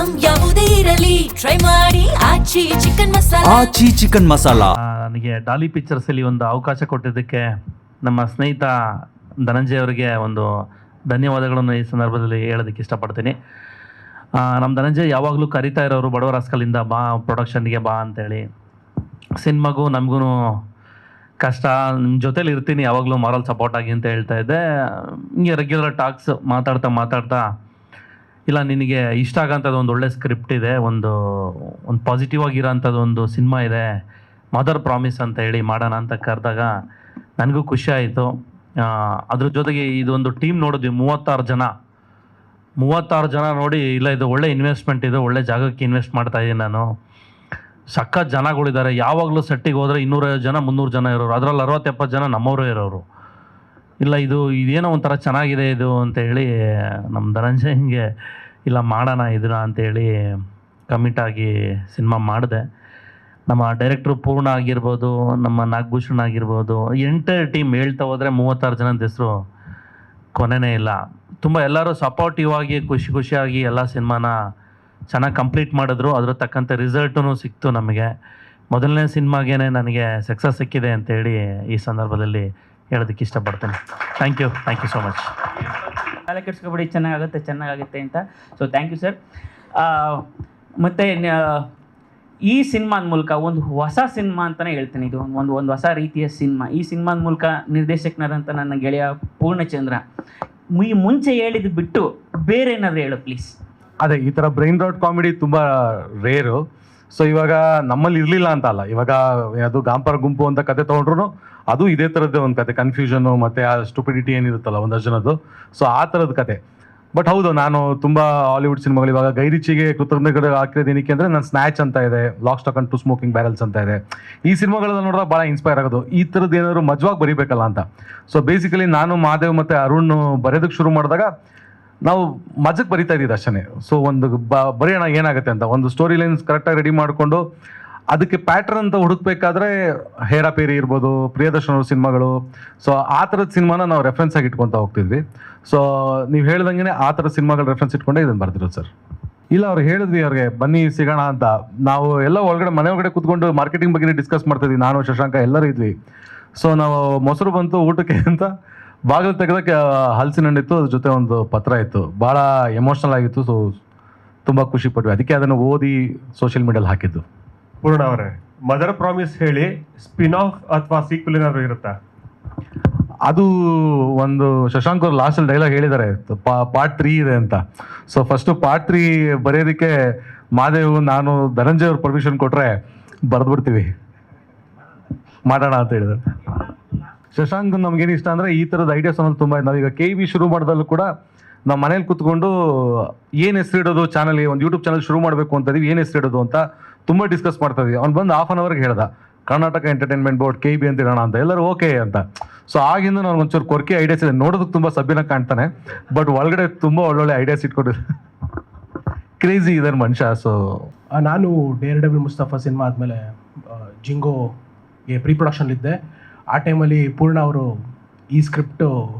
Item ಯಾವುದೇ ಇರಲಿ try ಮಾಡಿ ಆಚಿ ಚಿಕನ್ ಮಸಾಲಾ. ಆಚಿ ಚಿಕನ್ ಮಸಾಲಾ. ನನಗೆ ಡಾಲಿ ಪಿಕ್ಚರ್ಸ್ ಅಲ್ಲಿ ಒಂದು ಅವಕಾಶ ಕೊಟ್ಟಿದ್ದಕ್ಕೆ ನಮ್ಮ ಸ್ನೇಹಿತ ಧನಂಜಯ ಅವರಿಗೆ ಒಂದು ಧನ್ಯವಾದಗಳನ್ನು ಈ ಸಂದರ್ಭದಲ್ಲಿ ಹೇಳೋದಕ್ಕೆ ಇಷ್ಟಪಡ್ತೀನಿ. ನಮ್ಮ ಧನಂಜಯ್ ಯಾವಾಗಲೂ ಕರಿತಾ ಇರೋರು ಬಡವರ ಹಸ್ಕಲಿಂದ ಬಾ ಪ್ರೊಡಕ್ಷನ್ಗೆ ಬಾ ಅಂತೇಳಿ. ಸಿನಿಮಾಗೂ ನಮಗೂ ಕಷ್ಟ, ನಿಮ್ಮ ಜೊತೇಲಿ ಇರ್ತೀನಿ ಯಾವಾಗಲೂ ಮಾರಲ್ ಸಪೋರ್ಟ್ ಆಗಿ ಅಂತ ಹೇಳ್ತಾ ಇದ್ದೆ. ಹಿಂಗೆ ರೆಗ್ಯುಲರ್ ಟಾಕ್ಸ್ ಮಾತಾಡ್ತಾ ಇಲ್ಲ ನಿನಗೆ ಇಷ್ಟ ಆಗೋಂಥದ್ದು ಒಂದು ಒಳ್ಳೆ ಸ್ಕ್ರಿಪ್ಟ್ ಇದೆ, ಒಂದು ಪಾಸಿಟಿವ್ ಆಗಿರೋಂಥದ್ದು ಒಂದು ಸಿನಿಮಾ ಇದೆ, ಮದರ್ ಪ್ರಾಮಿಸ್ ಅಂತ ಹೇಳಿ ಮಾಡೋಣ ಅಂತ ಕರೆದಾಗ ನನಗೂ ಖುಷಿ ಆಯಿತು. ಅದ್ರ ಜೊತೆಗೆ ಇದೊಂದು ಟೀಮ್ ನೋಡಿದ್ವಿ, 36 ಜನ ನೋಡಿ, ಇಲ್ಲ ಇದು ಒಳ್ಳೆ ಇನ್ವೆಸ್ಟ್ಮೆಂಟ್ ಇದೆ, ಒಳ್ಳೆ ಜಾಗಕ್ಕೆ ಇನ್ವೆಸ್ಟ್ ಮಾಡ್ತಾ ಇದ್ದೀನಿ ನಾನು. ಸಖತ್ ಜನಗಳಿದ್ದಾರೆ. ಯಾವಾಗಲೂ ಸೆಟ್ಟಿಗೆ ಹೋದರೆ 250 ಜನ 300 ಜನ ಇರೋರು, ಅದರಲ್ಲಿ 60-70 ಜನ ನಮ್ಮವರೇ ಇರೋರು. ಇಲ್ಲ ಇದೇನೋ ಒಂಥರ ಚೆನ್ನಾಗಿದೆ ಇದು ಅಂತ ಹೇಳಿ ನಮ್ಮ ಧನಂಜಯ್ ಹಿಂಗೆ ಇಲ್ಲ ಮಾಡೋಣ ಇದನ್ನ ಅಂತೇಳಿ ಕಮಿಟಾಗಿ ಸಿನಿಮಾ ಮಾಡಿದೆ. ನಮ್ಮ ಡೈರೆಕ್ಟ್ರು ಪೂರ್ಣ ಆಗಿರ್ಬೋದು, ನಮ್ಮ ನಾಗಭೂಷಣ್ ಆಗಿರ್ಬೋದು, ಎಂಟೈರ್ ಟೀಮ್ ಹೇಳ್ತಾ ಹೋದರೆ 36 ಜನದ ಹೆಸರು ಕೊನೆಯೇ ಇಲ್ಲ. ತುಂಬ ಎಲ್ಲರೂ ಸಪೋರ್ಟಿವ್ ಆಗಿ ಖುಷಿಯಾಗಿ ಎಲ್ಲ ಸಿನಿಮಾನ ಚೆನ್ನಾಗಿ ಕಂಪ್ಲೀಟ್ ಮಾಡಿದ್ರು. ಅದ್ರ ತಕ್ಕಂತೆ ರಿಸಲ್ಟೂ ಸಿಕ್ತು ನಮಗೆ. ಮೊದಲನೇ ಸಿನಿಮಾಗೇ ನನಗೆ ಸಕ್ಸಸ್ ಸಿಕ್ಕಿದೆ ಅಂತೇಳಿ ಈ ಸಂದರ್ಭದಲ್ಲಿ ಹೇಳೋದಕ್ಕೆ ಇಷ್ಟಪಡ್ತೇನೆ. Thank you so much. ತಲೆ ಕೆಡಿಸ್ಕೊಬೇಡಿ, ಚೆನ್ನಾಗುತ್ತೆ ಅಂತ. So thank you sir. ಮತ್ತು ಈ ಸಿನಿಮಾದ ಮೂಲಕ ಒಂದು ಹೊಸ ಸಿನಿಮಾ ಅಂತಲೇ ಹೇಳ್ತೀನಿ. ಇದು ಒಂದು ಹೊಸ ರೀತಿಯ ಸಿನಿಮಾ. ಈ ಸಿನಿಮಾದ ಮೂಲಕ ನಿರ್ದೇಶಕನಾದಂಥ ನನ್ನ ಗೆಳೆಯ ಪೂರ್ಣಚಂದ್ರ ಮುಂಚೆ ಹೇಳಿದ್ದು ಬಿಟ್ಟು ಬೇರೆ ಏನಾದರೂ ಹೇಳು ಪ್ಲೀಸ್. ಅದೇ ಈ ಥರ ಬ್ರೈನ್ ರಾಟ್ ಕಾಮಿಡಿ ತುಂಬ ರೇರು. ಸೊ ಇವಾಗ ನಮ್ಮಲ್ಲಿ ಇರಲಿಲ್ಲ ಅಂತ ಅಲ್ಲ, ಇವಾಗ ಅದು ಗಾಂಪರ ಗುಂಪು ಅಂತ ಕತೆ ತೊಗೊಂಡ್ರು ಅದು ಇದೇ ಥರದ್ದೇ ಒಂದು ಕತೆ, ಕನ್ಫ್ಯೂಷನು ಮತ್ತು ಆ ಸ್ಟುಪಿಡಿಟಿ ಏನಿರುತ್ತಲ್ಲ ಒಂದಷ್ಟು ಜನದ್ದು. ಸೊ ಆ ಥರದ ಕತೆ. ಬಟ್ ಹೌದು, ನಾನು ತುಂಬ ಹಾಲಿವುಡ್ ಸಿನಿಮಾಗಳು ಇವಾಗ ಗೈರಿಚಿಗೆ ಕೃತಜ್ಞತೆ ಹಾಕಿರೋದು ಏನಕ್ಕೆ ಅಂದರೆ ನಾನು ಸ್ನ್ಯಾಚ್ ಅಂತ ಇದೆ, lock stock and 2 smoking barrels ಅಂತ ಇದೆ. ಈ ಸಿನಿಮಾಗಳನ್ನ ನೋಡಿದ್ರೆ ಭಾಳ ಇನ್ಸ್ಪೈರ್ ಆಗೋದು, ಈ ಥರದ್ದು ಏನಾದರೂ ಮಜವಾಗಿ ಬರೀಬೇಕಲ್ಲ ಅಂತ. ಸೊ ಬೇಸಿಕಲಿ ನಾನು ಮಹಾದೇವ್ ಮತ್ತು ಅರುಣ್ ಬರೆಯೋದಕ್ಕೆ ಶುರು ಮಾಡಿದಾಗ ನಾವು ಮಜಕ್ಕೆ ಬರಿತಾ ಇದ್ದಿದ್ದು ಅಷ್ಟೇ. ಸೊ ಒಂದು ಬರೆಯೋಣ ಏನಾಗುತ್ತೆ ಅಂತ ಒಂದು ಸ್ಟೋರಿ ಲೈನ್ಸ್ ಕರೆಕ್ಟಾಗಿ ರೆಡಿ ಮಾಡಿಕೊಂಡು ಅದಕ್ಕೆ ಪ್ಯಾಟ್ರನ್ ಅಂತ ಹುಡುಕ್ಬೇಕಾದ್ರೆ ಹೇರಾಪೇರಿ ಇರ್ಬೋದು, ಪ್ರಿಯದರ್ಶನ್ ಅವ್ರ ಸಿನಿಮಾಗಳು. ಸೊ ಆ ಥರದ ಸಿನಿಮಾನ ನಾವು ರೆಫರೆನ್ಸ್ ಆಗಿ ಇಟ್ಕೊತಾ ಹೋಗ್ತಿದ್ವಿ. ಸೊ ನೀವು ಹೇಳ್ದಂಗೆ ಆ ಥರದ ಸಿನಿಮಾಗಳು ರೆಫರೆನ್ಸ್ ಇಟ್ಕೊಂಡೆ ಇದನ್ನು ಬರ್ದಿರೋದು ಸರ್. ಇಲ್ಲ ಅವ್ರು ಹೇಳಿದ್ವಿ ಅವ್ರಿಗೆ ಬನ್ನಿ ಸಿಗೋಣ ಅಂತ. ನಾವು ಎಲ್ಲ ಮನೆ ಒಳಗಡೆ ಕೂತ್ಕೊಂಡು ಮಾರ್ಕೆಟಿಂಗ್ ಬಗ್ಗೆ ಡಿಸ್ಕಸ್ ಮಾಡ್ತಿದ್ವಿ, ನಾನು ಶಶಾಂಕ ಎಲ್ಲರೂ ಇದ್ವಿ. ಸೊ ನಾವು ಮೊಸರು ಬಂತು ಊಟಕ್ಕೆ ಅಂತ ಬಾಗಿಲು ತೆಗೆದಕ್ಕೆ ಹಲಸಿನ ಹಣ್ಣಿತ್ತು, ಅದ್ರ ಜೊತೆ ಒಂದು ಪತ್ರ ಇತ್ತು. ಭಾಳ ಎಮೋಷ್ನಲ್ ಆಗಿತ್ತು. ಸೊ ತುಂಬ ಖುಷಿ ಪಟ್ವಿ, ಅದಕ್ಕೆ ಅದನ್ನು ಓದಿ ಸೋಷಿಯಲ್ ಮೀಡಿಯಲ್ಲಿ ಹಾಕಿದ್ದು. ಪೂರ್ಣ ಅವರೇ, ಮದರ್ ಪ್ರಾಮಿಸ್ ಹೇಳಿ ಸ್ಪಿನ್ ಆಫ್ ಅಥವಾ ಸೀಕ್ವೆಲ್ ಏನಾದ್ರು ಇರುತ್ತಾ? ಅದು ಒಂದು ಶಶಾಂಕ್ ಅವ್ರು ಲಾಸ್ಟಲ್ಲಿ ಡೈಲಾಗ್ ಹೇಳಿದ್ದಾರೆ, ಪಾರ್ಟ್ 3 ಇದೆ ಅಂತ. ಸೊ ಫಸ್ಟು ಪಾರ್ಟ್ 3 ಬರೆಯೋದಕ್ಕೆ ಮಾದೇವ್ ನಾನು ಧನಂಜಯ್ ಅವ್ರ ಪರ್ಮಿಷನ್ ಕೊಟ್ಟರೆ ಬರೆದ್ಬಿಡ್ತೀವಿ, ಮಾಡೋಣ ಅಂತ ಹೇಳಿದ್ದಾರೆ. ಶಶಾಂಕ್ ನಮ್ಗೇನು ಇಷ್ಟ ಅಂದರೆ ಈ ಥರದ ಐಡಿಯಾಸ್ ಅನ್ನೋದು ತುಂಬ. ನಾವೀಗ KV ಶುರು ಮಾಡಿದಲ್ಲೂ ಕೂಡ ನಾವು ಮನೇಲಿ ಕೂತ್ಕೊಂಡು ಏನು ಹೆಸರಿಡೋದು ಚಾನಲ್ಗೆ, ಒಂದು ಯೂಟ್ಯೂಬ್ ಚಾನಲ್ ಶುರು ಮಾಡಬೇಕು ಅಂತ ಇದೀವಿ, ಏನು ಹೆಸರಿಡೋದು ಅಂತ ತುಂಬ ಡಿಸ್ಕಸ್ ಮಾಡ್ತಾ ಇದ್ವಿ. ಅವ್ನು ಬಂದು ಹಾಫ್ ಆನ್ ಅವರ್ಗೆ ಹೇಳ್ದ, ಕರ್ನಾಟಕ ಎಂಟರ್ಟೈನ್ಮೆಂಟ್ ಬೋರ್ಡ್ KB ಅಂತ ಇಡೋಣ ಅಂತ. ಎಲ್ಲರೂ ಓಕೆ ಅಂತ. ಸೊ ಆಗಿಂದ ನಾನು ಒಂಚೂರು ಕೊರ್ಕೆ ಐಡಿಯಾಸ್ ಇದೆ. ನೋಡೋದಕ್ಕೆ ತುಂಬ ಸಭ್ಯನ ಕಾಣ್ತಾನೆ, ಬಟ್ ಒಳಗಡೆ ತುಂಬ ಒಳ್ಳೊಳ್ಳೆ ಐಡಿಯಾಸ್ ಇಟ್ಕೊಂಡಿದ್ದೆ. ಕ್ರೇಜಿ ಇದೆ ಮನುಷ್ಯ. ಸೊ ನಾನು ಡೇರ್ ಡೆವಿಲ್ ಮುಸ್ತಫಾ ಸಿನಿಮಾ ಆದಮೇಲೆ ಜಿಂಗೋಗೆ ಪ್ರೀ ಪ್ರೊಡಕ್ಷನ್ಲಿದ್ದೆ. ಆ ಟೈಮಲ್ಲಿ ಪೂರ್ಣ ಅವರು ಈ ಸ್ಕ್ರಿಪ್ಟು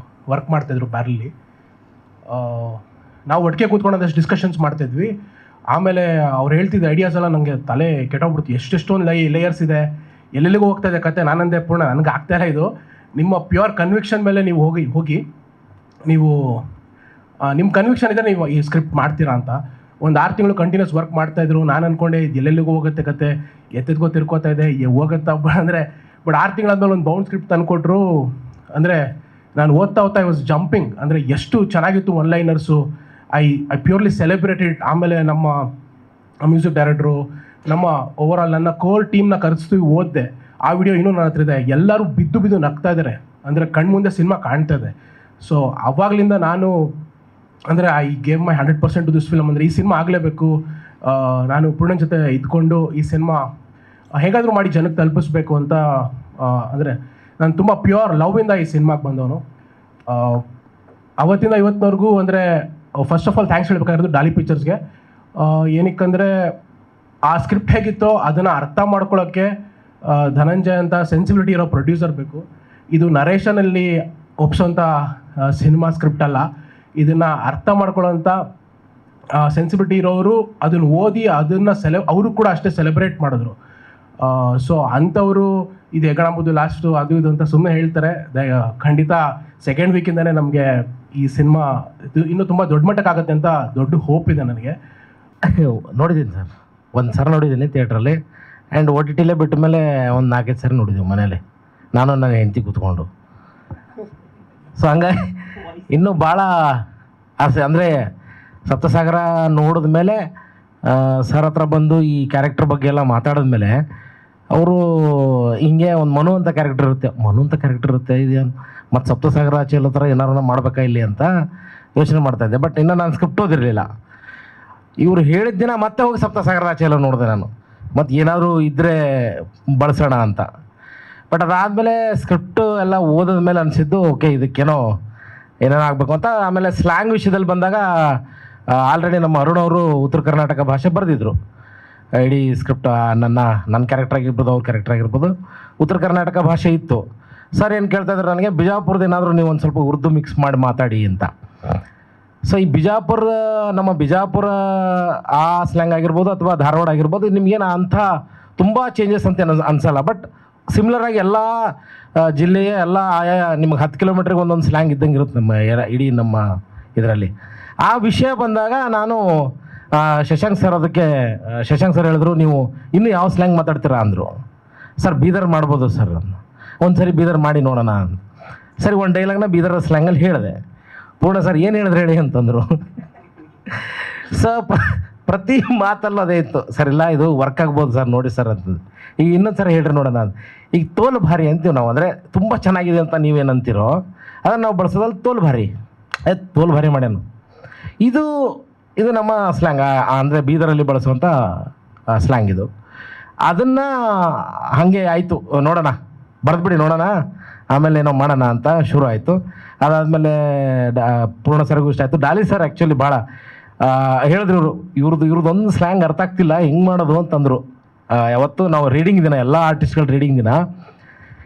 ವರ್ಕ್ ಮಾಡ್ತಾಯಿದ್ರು ಬ್ಯಾರಲ್ಲಿ. ನಾವು ಒಟ್ಟಿಗೆ ಕೂತ್ಕೊಂಡು ಒಂದಷ್ಟು ಡಿಸ್ಕಷನ್ಸ್ ಮಾಡ್ತಿದ್ವಿ. ಆಮೇಲೆ ಅವ್ರು ಹೇಳ್ತಿದ್ದ ಐಡಿಯಾಸ್ ಎಲ್ಲ ನನಗೆ ತಲೆ ಕೆಟ್ಟೋಗ್ಬಿಡ್ತು. ಎಷ್ಟೊಂದು ಲೇಯರ್ಸ್ ಇದೆ, ಎಲ್ಲೆಲ್ಲಿಗೂ ಹೋಗ್ತಾ ಇದೆ ಕತೆ. ನಾನಂದೆ ಪೂರ್ಣ ನನಗೆ ಆಗ್ತಾಯಿಲ್ಲ ಇದು, ನಿಮ್ಮ ಪ್ಯೂರ್ ಕನ್ವಿಕ್ಷನ್ ಮೇಲೆ ನೀವು ಹೋಗಿ ನೀವು ನಿಮ್ಮ ಕನ್ವಿಕ್ಷನ್ ಇದೆ, ನೀವು ಈ ಸ್ಕ್ರಿಪ್ಟ್ ಮಾಡ್ತೀರಾ ಅಂತ. ಒಂದು 6 ತಿಂಗಳು ಕಂಟಿನ್ಯೂಸ್ ವರ್ಕ್ ಮಾಡ್ತಾಯಿದ್ರು. ನಾನು ಅಂದ್ಕೊಂಡೆ ಇದು ಎಲ್ಲೆಲ್ಲಿಗೂ ಹೋಗುತ್ತೆ ಕತೆ, ಎತ್ತೆದ್ಕೋ ತಿರ್ಕೋತಾ ಇದೆ, ಹೋಗುತ್ತಾ ಅಂದರೆ. ಬಟ್ 6 ತಿಂಗಳಾದ್ಮೇಲೆ ಒಂದು ಬೌಂಡ್ ಸ್ಕ್ರಿಪ್ಟ್ ತಂದುಕೊಟ್ರು. ಅಂದರೆ ನಾನು ಓದ್ತಾ ಐ ವಾಸ್ ಜಂಪಿಂಗ್. ಅಂದರೆ ಎಷ್ಟು ಚೆನ್ನಾಗಿತ್ತು ಒನ್ ಲೈನರ್ಸು. I purely celebrated. ಆಮೇಲೆ ನಮ್ಮ ಮ್ಯೂಸಿಕ್ ಡೈರೆಕ್ಟ್ರು, ನಮ್ಮ ಓವರಾಲ್ ನನ್ನ ಕೋರ್ ಟೀಮ್ನ ಕರೆಸ್ತೀವಿ, ಓದಿದೆ. ಆ ವಿಡಿಯೋ ಇನ್ನೂ ನನ್ನ ಹತ್ರ ಇದೆ. ಎಲ್ಲರೂ ಬಿದ್ದು ನಗ್ತಾ ಇದ್ದಾರೆ. ಅಂದರೆ ಕಣ್ಮುಂದೆ ಸಿನಿಮಾ ಕಾಣ್ತಾ ಇದೆ. ಸೊ ಅವಾಗಲಿಂದ ನಾನು ಅಂದರೆ I gave my 100% to this film. ಅಂದರೆ ಈ ಸಿನಿಮಾ ಆಗಲೇಬೇಕು, ನಾನು ಪೂರ್ಣನ್ ಜೊತೆ ಇದ್ಕೊಂಡು ಈ ಸಿನಿಮಾ ಹೇಗಾದರೂ ಮಾಡಿ ಜನಕ್ಕೆ ತಲುಪಿಸ್ಬೇಕು ಅಂತ. ಅಂದರೆ ನಾನು ತುಂಬ ಪ್ಯೂರ್ ಲವ್ವಿಂದ ಈ ಸಿನಿಮಾಗೆ ಬಂದವನು. ಅವತ್ತಿಂದ ಇವತ್ತಿನವರೆಗೂ ಅಂದರೆ ಫಸ್ಟ್ ಆಫ್ ಆಲ್ ಥ್ಯಾಂಕ್ಸ್ ಹೇಳ್ಬೇಕಾಗಿರೋದು ಡಾಲಿ ಪಿಕ್ಚರ್ಸ್ಗೆ. ಏನಕ್ಕಂದರೆ ಆ ಸ್ಕ್ರಿಪ್ಟ್ ಹೇಗಿತ್ತೋ ಅದನ್ನು ಅರ್ಥ ಮಾಡ್ಕೊಳ್ಳೋಕ್ಕೆ ಧನಂಜಯ್ ಅಂತ ಸೆನ್ಸಿಬಿಲಿಟಿ ಇರೋ ಪ್ರೊಡ್ಯೂಸರ್ ಬೇಕು. ಇದು ನರೇಷನಲ್ಲಿ ಒಪ್ಸೋಂಥ ಸಿನಿಮಾ ಸ್ಕ್ರಿಪ್ಟ್ ಅಲ್ಲ. ಇದನ್ನು ಅರ್ಥ ಮಾಡ್ಕೊಳ್ಳೋಂಥ ಸೆನ್ಸಿಬಿಲಿಟಿ ಇರೋರು ಅದನ್ನು ಓದಿ ಅದನ್ನು ಅವರು ಕೂಡ ಅಷ್ಟೇ ಸೆಲೆಬ್ರೇಟ್ ಮಾಡಿದ್ರು. ಸೊ ಅಂಥವರು ಇದು ಹೆಗಣಂಬುದು ಲಾಸ್ಟು ಅದು ಇದು ಅಂತ ಸುಮ್ಮನೆ ಹೇಳ್ತಾರೆ. ಖಂಡಿತ ಸೆಕೆಂಡ್ ವೀಕಿಂದನೇ ನಮಗೆ ಈ ಸಿನಿಮಾ ಇದು ಇನ್ನೂ ತುಂಬ ದೊಡ್ಡ ಮಟ್ಟಕ್ಕಾಗತ್ತೆ ಅಂತ ದೊಡ್ಡ ಹೋಪ್ ಇದೆ ನನಗೆ. ನೋಡಿದ್ದೀನಿ ಸರ್, ಒಂದು ಸಲ ನೋಡಿದ್ದೀನಿ ಥಿಯೇಟ್ರಲ್ಲಿ, ಆ್ಯಂಡ್ ಓ ಟಿ ಟಿಲೇ ಬಿಟ್ಟ ಮೇಲೆ ಒಂದು 4-5 ಸರಿ ನೋಡಿದ್ದೀವಿ ಮನೇಲಿ, ನಾನು ನನ್ನ ಹೆಂಡತಿ ಕೂತ್ಕೊಂಡು. ಸೊ ಹಂಗಾಗಿ ಇನ್ನೂ ಭಾಳ ಆಸೆ. ಅಂದರೆ ಸಪ್ತಸಾಗರ ನೋಡಿದ ಮೇಲೆ ಸರ್ ಹತ್ರ ಬಂದು ಈ ಕ್ಯಾರೆಕ್ಟರ್ ಬಗ್ಗೆ ಎಲ್ಲ ಮಾತಾಡಿದ್ಮೇಲೆ ಅವರು ಹಿಂಗೆ ಒಂದು ಮನು ಅಂತ ಕ್ಯಾರೆಕ್ಟರ್ ಇರುತ್ತೆ ಇದು ಮತ್ತು ಸಪ್ತಸಾಗರ ಆಚೆಲ್ಲ ಥರ ಏನಾರು ಮಾಡ್ಬೇಕಾ ಇಲ್ಲಿ ಅಂತ ಯೋಚನೆ ಮಾಡ್ತಾಯಿದ್ದೆ. ಬಟ್ ಇನ್ನೂ ನಾನು ಸ್ಕ್ರಿಪ್ಟ್ ಓದಿರಲಿಲ್ಲ. ಇವರು ಹೇಳಿದ ದಿನ ಮತ್ತೆ ಹೋಗಿ ಸಪ್ತಸಾಗರ ಆಚೆಲ್ಲ ನೋಡಿದೆ ನಾನು, ಮತ್ತು ಏನಾದರೂ ಇದ್ದರೆ ಬಳಸೋಣ ಅಂತ. ಬಟ್ ಅದಾದಮೇಲೆ ಸ್ಕ್ರಿಪ್ಟು ಎಲ್ಲ ಓದಿದ ಮೇಲೆ ಅನಿಸಿದ್ದು ಓಕೆ ಇದಕ್ಕೇನೋ ಏನೇನೋ ಆಗಬೇಕು ಅಂತ. ಆಮೇಲೆ ಸ್ಲ್ಯಾಂಗ್ ವಿಷಯದಲ್ಲಿ ಬಂದಾಗ ಆಲ್ರೆಡಿ ನಮ್ಮ ಅರುಣ್ ಅವರು ಉತ್ತರ ಕರ್ನಾಟಕ ಭಾಷೆ ಬರೆದಿದ್ರು. ಇಡೀ ಸ್ಕ್ರಿಪ್ಟ್ ನನ್ನ ಕ್ಯಾರೆಕ್ಟರ್ ಆಗಿರ್ಬೋದು, ಅವ್ರ ಕ್ಯಾರೆಕ್ಟರ್ ಆಗಿರ್ಬೋದು, ಉತ್ತರ ಕರ್ನಾಟಕ ಭಾಷೆ ಇತ್ತು. ಸರ್ ಏನು ಕೇಳ್ತಾಯಿದ್ರು ನನಗೆ, ಬಿಜಾಪುರದ ಏನಾದರೂ ನೀವು ಒಂದು ಸ್ವಲ್ಪ ಉರ್ದು ಮಿಕ್ಸ್ ಮಾಡಿ ಮಾತಾಡಿ ಅಂತ. ಸೊ ಈ ನಮ್ಮ ಬಿಜಾಪುರ ಆ ಸ್ಲ್ಯಾಂಗ್ ಆಗಿರ್ಬೋದು ಅಥವಾ ಧಾರವಾಡ ಆಗಿರ್ಬೋದು, ನಿಮಗೇನು ಅಂಥ ತುಂಬ ಚೇಂಜಸ್ ಅಂತ ಅನ್ಸಲ್ಲ. ಬಟ್ ಸಿಮಿಲರಾಗಿ ಎಲ್ಲ ಜಿಲ್ಲೆಯ ಎಲ್ಲ ಆಯಾ ನಿಮಗೆ 10 ಕಿಲೋಮೀಟ್ರಿಗೆ ಒಂದೊಂದು ಸ್ಲ್ಯಾಂಗ್ ಇದ್ದಂಗೆ ಇರುತ್ತೆ ಇಡೀ ನಮ್ಮ ಇದರಲ್ಲಿ. ಆ ವಿಷಯ ಬಂದಾಗ ನಾನು ಶಶಾಂಕ್ ಸರ್ ಹೇಳಿದ್ರು, ನೀವು ಇನ್ನೂ ಯಾವ ಸ್ಲ್ಯಾಂಗ್ ಮಾತಾಡ್ತೀರಾ ಅಂದರು. ಸರ್ ಬೀದರ್ ಮಾಡ್ಬೋದು ಸರ್, ಒಂದು ಸರಿ ಬೀದರ್ ಮಾಡಿ ನೋಡೋಣ ಅಂತ. ಸರಿ ಒಂದು ಡೈಲಾಗ್ನ ಬೀದರ್ ಸ್ಲ್ಯಾಂಗಲ್ಲಿ ಹೇಳಿದೆ. ಪೂರ್ಣ ಸರ್ ಏನು ಹೇಳಿದ್ರೆ ಹೇಳಿ ಅಂತಂದರು. ಪ್ರತಿ ಮಾತಲ್ಲೂ ಅದೇ ಇತ್ತು, ಸರ್ ಇಲ್ಲ ಇದು ವರ್ಕ್ ಆಗ್ಬೋದು ಸರ್ ನೋಡಿ ಸರ್ ಅಂತಂದು. ಈಗ ಇನ್ನೊಂದು ಸರಿ ಹೇಳ್ರಿ ನೋಡೋಣ ಅಂತ. ಈಗ ತೋಲ್ ಭಾರಿ ಅಂತೀವಿ ನಾವು, ಅಂದರೆ ತುಂಬ ಚೆನ್ನಾಗಿದೆ ಅಂತ ನೀವೇನಂತೀರೋ ಅದನ್ನು ನಾವು ಬಳಸೋದಲ್ಲಿ ತೋಲ್ ಭಾರಿ ಮಾಡ್ಯಾನು. ಇದು ನಮ್ಮ ಸ್ಲ್ಯಾಂಗ್, ಅಂದರೆ ಬೀದರಲ್ಲಿ ಬಳಸುವಂಥ ಸ್ಲ್ಯಾಂಗ್ ಇದು. ಅದನ್ನು ಹಾಗೆ ಆಯಿತು, ನೋಡೋಣ ಬರೆದ್ಬಿಡಿ ನೋಡೋಣ ಆಮೇಲೆ ಏನೋ ಮಾಡೋಣ ಅಂತ ಶುರು ಆಯಿತು. ಅದಾದಮೇಲೆ ಪೂರ್ಣ ಸರ್ಗೂ ಇಷ್ಟ ಆಯಿತು. ಡಾಲಿ ಸರ್ ಆ್ಯಕ್ಚುಲಿ ಭಾಳ ಹೇಳಿದ್ರು ಇವ್ರದ್ದೊಂದು ಸ್ಲ್ಯಾಂಗ್ ಅರ್ಥ ಆಗ್ತಿಲ್ಲ ಹೆಂಗೆ ಮಾಡೋದು ಅಂತಂದರು. ಯಾವತ್ತು ನಾವು ರೀಡಿಂಗ್ ದಿನ, ಎಲ್ಲ ಆರ್ಟಿಸ್ಟ್ಗಳು ರೀಡಿಂಗ್ ದಿನ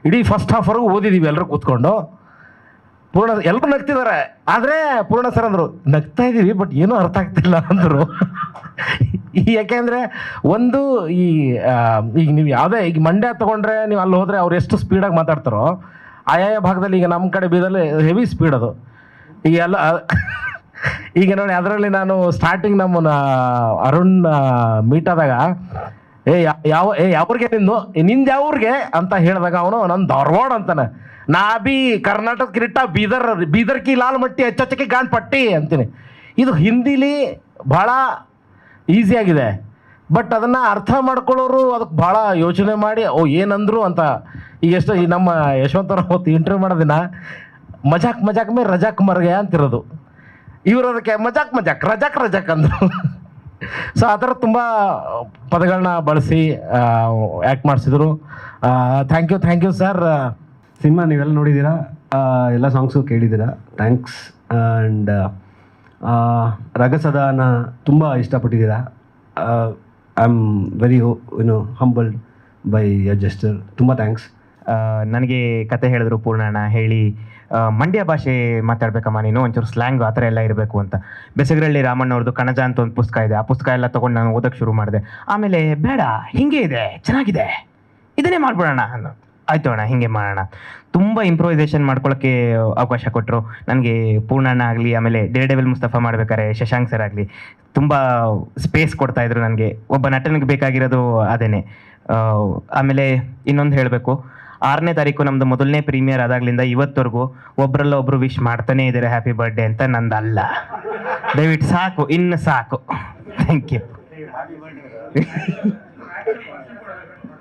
ಇಡೀ ಫಸ್ಟ್ ಹಾಫ್ವರೆಗೂ ಓದಿದ್ದೀವಿ ಎಲ್ಲರೂ ಕೂತ್ಕೊಂಡು. ಎಲ್ಲರೂ ನಗ್ತಿದ್ದಾರೆ, ಆದರೆ ಪೂರ್ಣ ಸರ್ ಅಂದರು ನಗ್ತಾ ಇದ್ದೀವಿ ಬಟ್ ಏನೂ ಅರ್ಥ ಆಗ್ತಿಲ್ಲ ಅಂದರು. ಯಾಕೆಂದರೆ ಒಂದು ಈಗ ನೀವು ಯಾವುದೇ ಈಗ ಮಂಡ್ಯ ತೊಗೊಂಡ್ರೆ ನೀವು ಅಲ್ಲಿ ಹೋದರೆ ಅವ್ರು ಎಷ್ಟು ಸ್ಪೀಡಾಗಿ ಮಾತಾಡ್ತಾರೋ ಆಯಾಯ ಭಾಗದಲ್ಲಿ, ಈಗ ನಮ್ಮ ಕಡೆ ಬೀದಲ್ಲಿ ಹೆವಿ ಸ್ಪೀಡ್ ಅದು. ಈಗ ನೋಡಿ ಅದರಲ್ಲಿ ನಾನು ಸ್ಟಾರ್ಟಿಂಗ್ ನಮ್ಮನ್ನ ಅರುಣ್ ಮೀಟ್ ಆದಾಗ ಯಾವ್ರಿಗೆ ನಿಂದು ಯಾವ್ರಿಗೆ ಅಂತ ಹೇಳಿದಾಗ ಅವನು ನನ್ನ ಧಾರವಾಡ ಅಂತಾನೆ. ನಾ ಕರ್ನಾಟಕ ಕಿರೀಟ ಬೀದರ್ ಕಿ ಲಾಲ್ ಮಟ್ಟಿ ಹೆಚ್ಚಚ್ಚಕ್ಕೆ ಗಾಂಡ್ ಪಟ್ಟಿ ಅಂತೀನಿ. ಇದು ಹಿಂದಿಲಿ ಭಾಳ ಈಸಿಯಾಗಿದೆ, ಬಟ್ ಅದನ್ನು ಅರ್ಥ ಮಾಡ್ಕೊಳ್ಳೋರು ಅದಕ್ಕೆ ಭಾಳ ಯೋಚನೆ ಮಾಡಿ ಏನಂದ್ರು ಅಂತ. ಈಗ ಈ ನಮ್ಮ ಯಶವಂತವ್ರ ಹೊತ್ತು ಇಂಟರ್ವ್ಯೂ ಮಾಡೋದಿನ ಮಜಾಕ್ ಮೇ ರಜಾಕ್ ಮರ್ಗೆ ಅಂತಿರೋದು, ಇವರು ಅದಕ್ಕೆ ಮಜಾಕ್ ರಜಾಕ್ ಅಂದರು. ಸೊ ಆ ಥರ ತುಂಬ ಪದಗಳನ್ನ ಬಳಸಿ ಆ್ಯಕ್ಟ್ ಮಾಡಿಸಿದ್ರು. Thank you sir. ಸಿನಿಮಾ ನೀವೆಲ್ಲ ನೋಡಿದ್ದೀರಾ, ಎಲ್ಲ ಸಾಂಗ್ಸು ಕೇಳಿದ್ದೀರಾ, ಥ್ಯಾಂಕ್ಸ್. ಆ್ಯಂಡ್ ರಗಸದಾನ ತುಂಬ ಇಷ್ಟಪಟ್ಟಿದ್ದೀರಾ. I am very humbled by your gesture. ತುಂಬ ಥ್ಯಾಂಕ್ಸ್. ನನಗೆ ಕತೆ ಹೇಳಿದ್ರು ಪೂರ್ಣಣ್ಣ ಹೇಳಿ, ಮಂಡ್ಯ ಭಾಷೆ ಮಾತಾಡ್ಬೇಕಮ್ಮ ನೀನು, ಒಂಚೂರು ಸ್ಲ್ಯಾಂಗು ಆ ಥರ ಎಲ್ಲ ಇರಬೇಕು ಅಂತ. ಬೆಸಗರಳ್ಳಿ ರಾಮಣ್ಣವ್ರದ್ದು ಕಣಜ ಅಂತ ಒಂದು ಪುಸ್ತಕ ಇದೆ, ಆ ಪುಸ್ತಕ ಎಲ್ಲ ತೊಗೊಂಡು ನಾನು ಓದೋಕ್ಕೆ ಶುರು ಮಾಡಿದೆ. ಆಮೇಲೆ ಬೇಡ ಹಿಂಗೆ ಇದೆ ಚೆನ್ನಾಗಿದೆ ಇದನ್ನೇ ಮಾಡ್ಬಿಡೋಣ ಅನ್ನೋ. ಆಯಿತು ಅಣ್ಣ ಹಿಂಗೆ ಮಾಡೋಣ. ತುಂಬ ಇಂಪ್ರೂವೈಸೇಷನ್ ಮಾಡ್ಕೊಳ್ಳೋಕ್ಕೆ ಅವಕಾಶ ಕೊಟ್ಟರು ನನಗೆ ಪೂರ್ಣಣ್ಣ ಆಗಲಿ, ಆಮೇಲೆ ಡೇರ್ಡೆವಿಲ್ ಮುಸ್ತಫಾ ಮಾಡ್ಬೇಕಾದ್ರೆ ಶಶಾಂಕ್ ಸರ್ ಆಗಲಿ ತುಂಬ ಸ್ಪೇಸ್ ಕೊಡ್ತಾಯಿದ್ರು ನನಗೆ. ಒಬ್ಬ ನಟನಿಗೆ ಬೇಕಾಗಿರೋದು ಅದೇನೆ. ಆಮೇಲೆ ಇನ್ನೊಂದು ಹೇಳಬೇಕು, 6ನೇ ತಾರೀಕು ನಮ್ಮದು ಮೊದಲನೇ ಪ್ರೀಮಿಯರ್ ಆದಾಗಲಿಂದ ಇವತ್ತವರೆಗೂ ಒಬ್ಬರಲ್ಲ ಒಬ್ಬರು ವಿಶ್ ಮಾಡ್ತಾನೇ ಇದ್ದಾರೆ ಹ್ಯಾಪಿ ಬರ್ಡೇ ಅಂತ. ನಂದಲ್ಲ, ದಯವಿಟ್ಟು ಸಾಕು, ಇನ್ನು ಸಾಕು. Thank you.